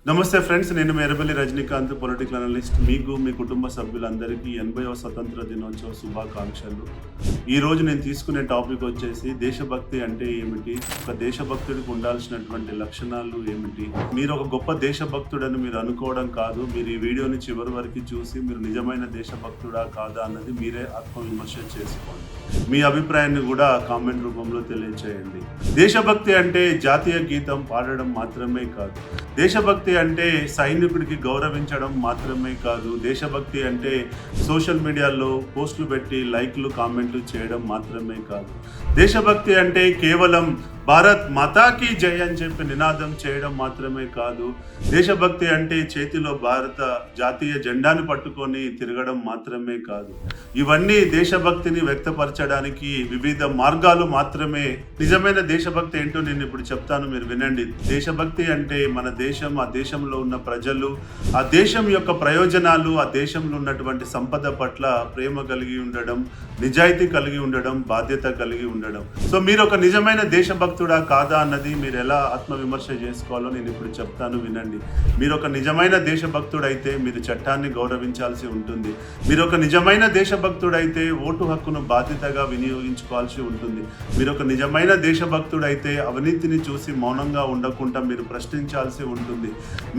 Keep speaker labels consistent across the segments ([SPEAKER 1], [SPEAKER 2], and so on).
[SPEAKER 1] నమస్తే ఫ్రెండ్స్, నేను మేరపల్లి Rajinikanth, political analyst. మీకు మీ కుటుంబ సభ్యులందరికీ 80వ స్వతంత్ర దినోత్సవ శుభాకాంక్షలు. ఈరోజు నేను తీసుకునే టాపిక్ వచ్చేసి దేశభక్తి అంటే ఏమిటి, ఒక దేశభక్తుడికి ఉండాల్సినటువంటి లక్షణాలు ఏమిటి. మీరు ఒక గొప్ప దేశభక్తుడని మీరు అనుకోవడం కాదు, మీరు ఈ వీడియోని చివరి వరకు చూసి మీరు నిజమైన దేశభక్తుడా కాదా అన్నది మీరే ఆత్మవిమర్శ చేసుకోండి. మీ అభిప్రాయాన్ని కూడా కామెంట్ రూపంలో తెలియచేయండి. దేశభక్తి అంటే జాతీయ గీతం పాడడం మాత్రమే కాదు. దేశభక్తి అంటే సైనికుడికి గౌరవించడం మాత్రమే కాదు. దేశభక్తి అంటే సోషల్ మీడియాలో పోస్టులు పెట్టి లైక్లు కామెంట్లు చేయడం మాత్రమే కాదు. దేశభక్తి అంటే కేవలం భారత్ మాతాకి జై అని చెప్పి నినాదం చేయడం మాత్రమే కాదు. దేశభక్తి అంటే చేతిలో భారత జాతీయ జెండాను పట్టుకొని తిరగడం మాత్రమే కాదు. ఇవన్నీ దేశభక్తిని వ్యక్తపరచడానికి వివిధ మార్గాలు మాత్రమే. నిజమైన దేశభక్తి ఏంటో నేను ఇప్పుడు చెప్తాను, మీరు వినండి. దేశభక్తి అంటే మన దేశం, ఆ దేశంలో ఉన్న ప్రజలు, ఆ దేశం యొక్క ప్రయోజనాలు, ఆ దేశంలో ఉన్నటువంటి సంపద పట్ల ప్రేమ కలిగి ఉండడం, నిజాయితీ కలిగి ఉండడం, బాధ్యత కలిగి ఉండడం. సో మీరు ఒక నిజమైన దేశభక్తుడా కాదా అన్నది మీరు ఎలా ఆత్మవిమర్శ చేసుకోవాలో నేను ఇప్పుడు చెప్తాను, వినండి. మీరు ఒక నిజమైన దేశభక్తుడైతే మీరు చట్టాన్ని గౌరవించాల్సి ఉంటుంది. మీరు ఒక నిజమైన దేశభక్తుడైతే ఓటు హక్కును బాధ్యతగా వినియోగించుకోవాల్సి ఉంటుంది. మీరు ఒక నిజమైన దేశభక్తుడైతే అవినీతిని చూసి మౌనంగా ఉండకుండా మీరు ప్రశ్నించాల్సి ఉంటుంది.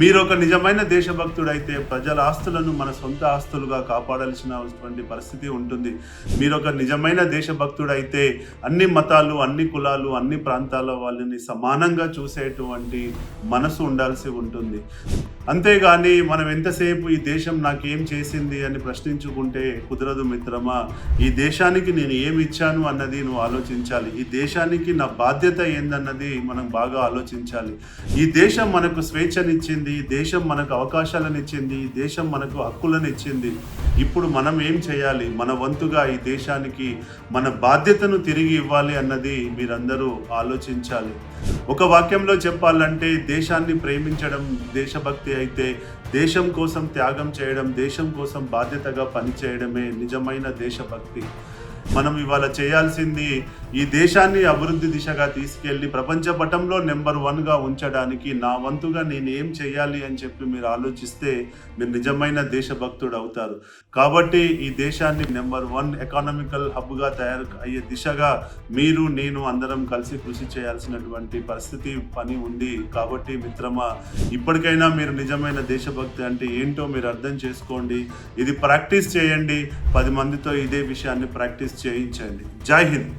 [SPEAKER 1] మీరు ఒక నిజమైన దేశభక్తుడైతే ప్రజల ఆస్తులను మన సొంత ఆస్తులుగా కాపాడాల్సినటువంటి పరిస్థితి ఉంటుంది. మీరు ఒక నిజమైన దేశభక్తుడైతే అన్ని మతాలు, అన్ని కులాలు, అన్ని ప్రాంతాల వాళ్ళని సమానంగా చూసేటువంటి మనసు ఉండాల్సి ఉంటుంది. అంతేగాని మనం ఎంతసేపు ఈ దేశం నాకేం చేసింది అని ప్రశ్నించుకుంటే కుదరదు మిత్రమా. ఈ దేశానికి నేను ఏమి ఇచ్చాను అన్నది నువ్వు ఆలోచించాలి. ఈ దేశానికి నా బాధ్యత ఏందన్నది మనం బాగా ఆలోచించాలి. ఈ దేశం మనకు స్వేచ్ఛనిచ్చింది, ఈ దేశం మనకు అవకాశాలను ఇచ్చింది, ఈ దేశం మనకు హక్కులను ఇచ్చింది. ఇప్పుడు మనం ఏం చేయాలి? మన వంతుగా ఈ దేశానికి మన బాధ్యతను తిరిగి ఇవ్వాలి అన్నది మీరందరూ ఆలోచించాలి. ఒక వాక్యంలో చెప్పాలంటే దేశాన్ని ప్రేమించడం దేశభక్తి అయితే, దేశం కోసం త్యాగం చేయడం, దేశం కోసం బాధ్యతగా పనిచేయడమే నిజమైన దేశభక్తి. మనం ఇవాళ చేయాల్సింది ఈ దేశాన్ని అభివృద్ధి దిశగా తీసుకెళ్ళి ప్రపంచ పటంలో నెంబర్ 1గా ఉంచడానికి నా వంతుగా నేను ఏం చేయాలి అని చెప్పి మీరు ఆలోచిస్తే మీరు నిజమైన దేశభక్తుడు అవుతారు. కాబట్టి ఈ దేశాన్ని నెంబర్ 1 ఎకానమికల్ హబ్గా తయారు అయ్యే దిశగా మీరు, నేను అందరం కలిసి కృషి చేయాల్సినటువంటి పరిస్థితి, పని ఉంది. కాబట్టి మిత్రమా, ఇప్పటికైనా మీరు నిజమైన దేశభక్తి అంటే ఏంటో మీరు అర్థం చేసుకోండి. ఇది ప్రాక్టీస్ చేయండి. 10 మందితో ఇదే విషయాన్ని ప్రాక్టీస్ చేయించండి. జై హింద్.